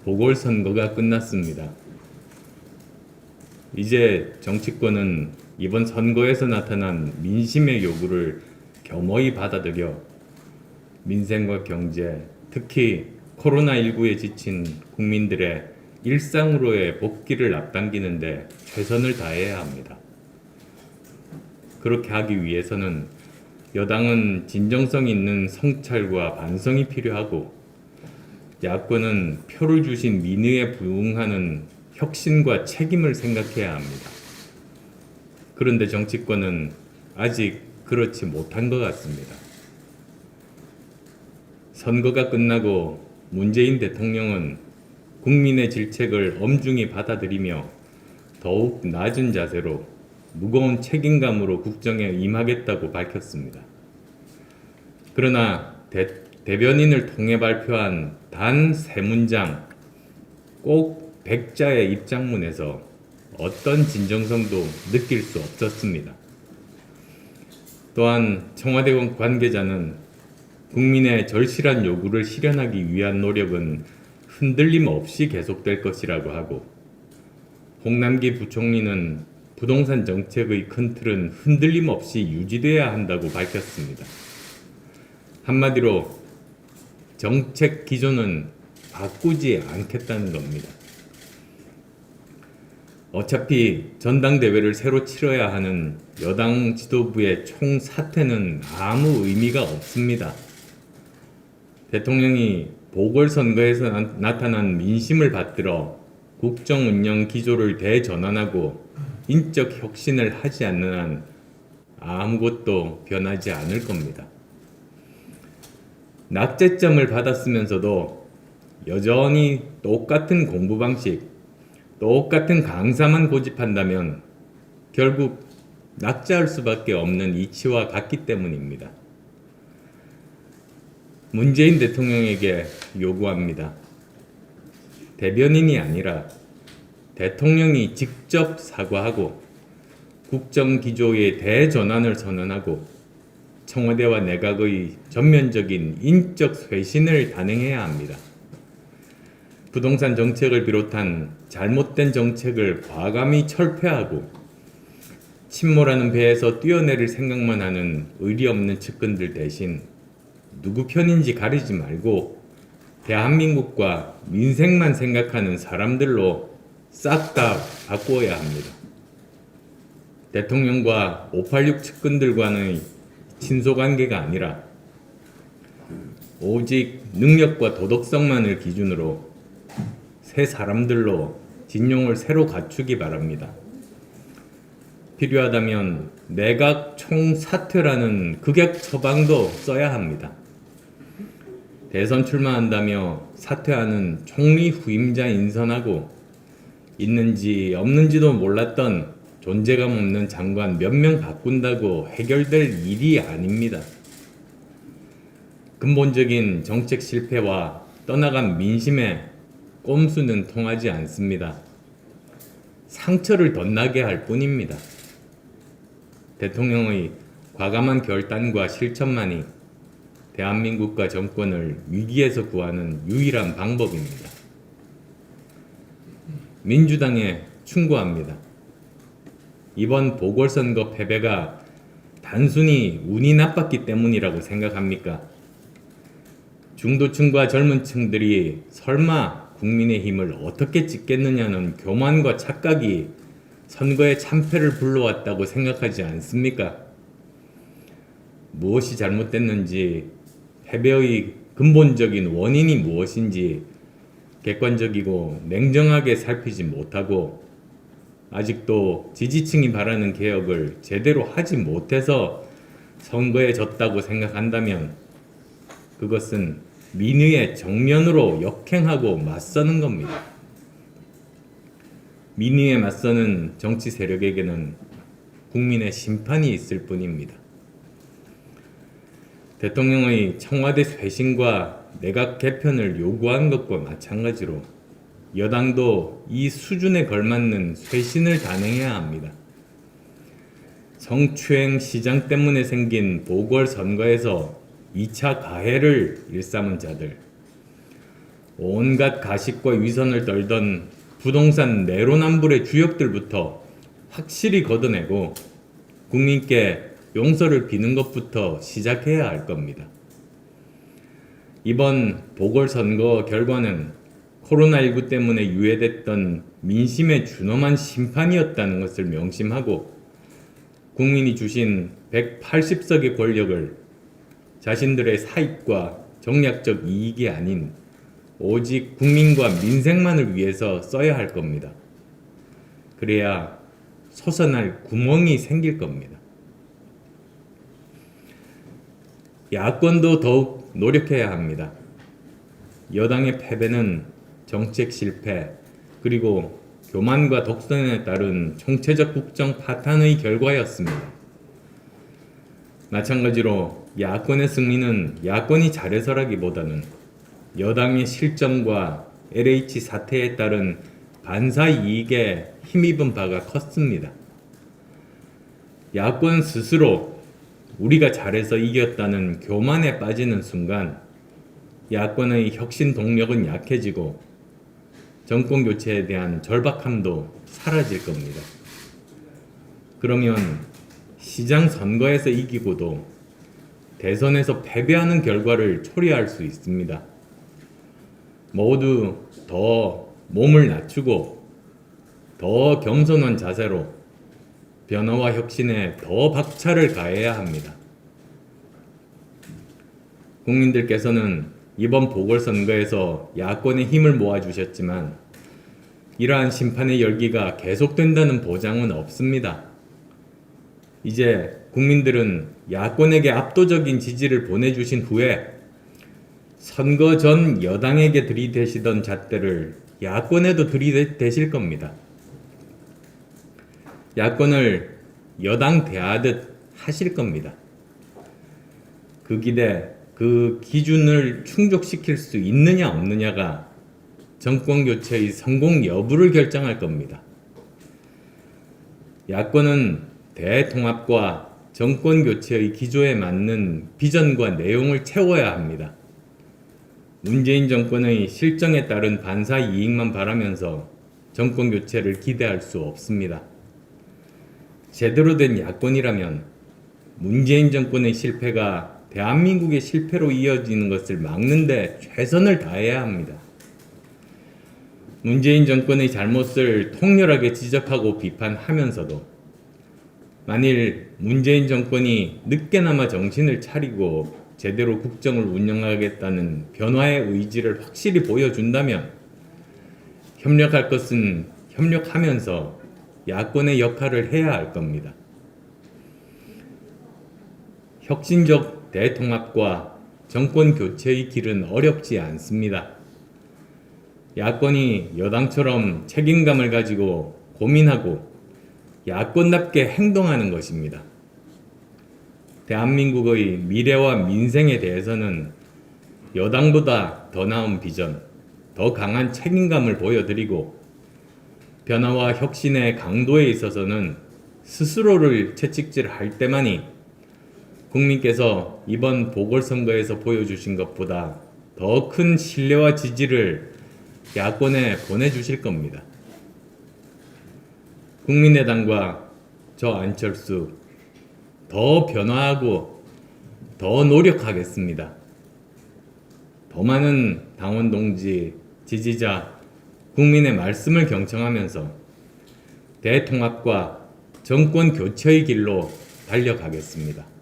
보궐선거가 끝났습니다. 이제 정치권은 이번 선거에서 나타난 민심의 요구를 겸허히 받아들여 민생과 경제, 특히 코로나19에 지친 국민들의 일상으로의 복귀를 앞당기는데 최선을 다해야 합니다. 그렇게 하기 위해서는 여당은 진정성 있는 성찰과 반성이 필요하고, 야권은 표를 주신 민의에 부응하는 혁신과 책임을 생각해야 합니다. 그런데 정치권은 아직 그렇지 못한 것 같습니다. 선거가 끝나고 문재인 대통령은 국민의 질책을 엄중히 받아들이며 더욱 낮은 자세로 무거운 책임감으로 국정에 임하겠다고 밝혔습니다. 그러나 대변인을 통해 발표한 단 3문장, 꼭 100자의 입장문에서 어떤 진정성도 느낄 수 없었습니다. 또한 청와대 관계자는 국민의 절실한 요구를 실현하기 위한 노력은 흔들림 없이 계속될 것이라고 하고, 홍남기 부총리는 부동산 정책의 큰 틀은 흔들림 없이 유지돼야 한다고 밝혔습니다. 한마디로 정책 기조는 바꾸지 않겠다는 겁니다. 어차피 전당대회를 새로 치러야 하는 여당 지도부의 총사퇴는 아무 의미가 없습니다. 대통령이 보궐선거에서 나타난 민심을 받들어 국정 운영 기조를 대전환하고 인적 혁신을 하지 않는 한 아무것도 변하지 않을 겁니다. 낙제점을 받았으면서도 여전히 똑같은 공부 방식, 똑같은 강사만 고집한다면 결국 낙제할 수밖에 없는 이치와 같기 때문입니다. 문재인 대통령에게 요구합니다. 대변인이 아니라 대통령이 직접 사과하고 국정기조의 대전환을 선언하고 청와대와 내각의 전면적인 인적 쇄신을 단행해야 합니다. 부동산 정책을 비롯한 잘못된 정책을 과감히 철폐하고 침몰하는 배에서 뛰어내릴 생각만 하는 의리 없는 측근들 대신 누구 편인지 가리지 말고 대한민국과 민생만 생각하는 사람들로 싹 다 바꾸어야 합니다. 대통령과 586 측근들과의 친소관계가 아니라 오직 능력과 도덕성만을 기준으로 새 사람들로 진용을 새로 갖추기 바랍니다. 필요하다면 내각 총사퇴라는 극약 처방도 써야 합니다. 대선 출마한다며 사퇴하는 총리 후임자 인선하고 있는지 없는지도 몰랐던 존재감 없는 장관 몇 명 바꾼다고 해결될 일이 아닙니다. 근본적인 정책 실패와 떠나간 민심에 꼼수는 통하지 않습니다. 상처를 덧나게 할 뿐입니다. 대통령의 과감한 결단과 실천만이 대한민국과 정권을 위기에서 구하는 유일한 방법입니다. 민주당에 충고합니다. 이번 보궐선거 패배가 단순히 운이 나빴기 때문이라고 생각합니까? 중도층과 젊은 층들이 설마 국민의힘을 어떻게 찍겠느냐는 교만과 착각이 선거의 참패를 불러왔다고 생각하지 않습니까? 무엇이 잘못됐는지, 패배의 근본적인 원인이 무엇인지 객관적이고 냉정하게 살피지 못하고 아직도 지지층이 바라는 개혁을 제대로 하지 못해서 선거에 졌다고 생각한다면 그것은 민의에 정면으로 역행하고 맞서는 겁니다. 민의에 맞서는 정치 세력에게는 국민의 심판이 있을 뿐입니다. 대통령의 청와대 쇄신과 내각 개편을 요구한 것과 마찬가지로 여당도 이 수준에 걸맞는 쇄신을 단행해야 합니다. 성추행 시장 때문에 생긴 보궐선거에서 2차 가해를 일삼은 자들, 온갖 가식과 위선을 떨던 부동산 내로남불의 주역들부터 확실히 걷어내고 국민께 용서를 비는 것부터 시작해야 할 겁니다. 이번 보궐선거 결과는 코로나19 때문에 유예됐던 민심의 준엄한 심판이었다는 것을 명심하고 국민이 주신 180석의 권력을 자신들의 사익과 정략적 이익이 아닌 오직 국민과 민생만을 위해서 써야 할 겁니다. 그래야 솟아날 구멍이 생길 겁니다. 야권도 더욱 노력해야 합니다. 여당의 패배는 정책 실패 그리고 교만과 독선에 따른 총체적 국정 파탄의 결과였습니다. 마찬가지로 야권의 승리는 야권이 잘해서라기보다는 여당의 실정과 LH 사태에 따른 반사 이익에 힘입은 바가 컸습니다. 야권 스스로 우리가 잘해서 이겼다는 교만에 빠지는 순간 야권의 혁신 동력은 약해지고 정권 교체에 대한 절박함도 사라질 겁니다. 그러면 시장 선거에서 이기고도 대선에서 패배하는 결과를 초래할 수 있습니다. 모두 더 몸을 낮추고 더 겸손한 자세로 변화와 혁신에 더 박차를 가해야 합니다. 국민들께서는 이번 보궐선거에서 야권의 힘을 모아주셨지만 이러한 심판의 열기가 계속된다는 보장은 없습니다. 이제 국민들은 야권에게 압도적인 지지를 보내주신 후에 선거 전 여당에게 들이대시던 잣대를 야권에도 들이대실 겁니다. 야권을 여당 대하듯 하실 겁니다. 그 기대, 그 기준을 충족시킬 수 있느냐 없느냐가 정권 교체의 성공 여부를 결정할 겁니다. 야권은 대통합과 정권 교체의 기조에 맞는 비전과 내용을 채워야 합니다. 문재인 정권의 실정에 따른 반사 이익만 바라면서 정권 교체를 기대할 수 없습니다. 제대로 된 야권이라면 문재인 정권의 실패가 대한민국의 실패로 이어지는 것을 막는 데 최선을 다해야 합니다. 문재인 정권의 잘못을 통렬하게 지적하고 비판하면서도 만일 문재인 정권이 늦게나마 정신을 차리고 제대로 국정을 운영하겠다는 변화의 의지를 확실히 보여준다면 협력할 것은 협력하면서 야권의 역할을 해야 할 겁니다. 혁신적 대통합과 정권 교체의 길은 어렵지 않습니다. 야권이 여당처럼 책임감을 가지고 고민하고 야권답게 행동하는 것입니다. 대한민국의 미래와 민생에 대해서는 여당보다 더 나은 비전, 더 강한 책임감을 보여드리고 변화와 혁신의 강도에 있어서는 스스로를 채찍질할 때만이 국민께서 이번 보궐선거에서 보여주신 것보다 더 큰 신뢰와 지지를 야권에 보내주실 겁니다. 국민의당과 저 안철수 더 변화하고 더 노력하겠습니다. 더 많은 당원 동지, 지지자, 국민의 말씀을 경청하면서 대통합과 정권 교체의 길로 달려가겠습니다.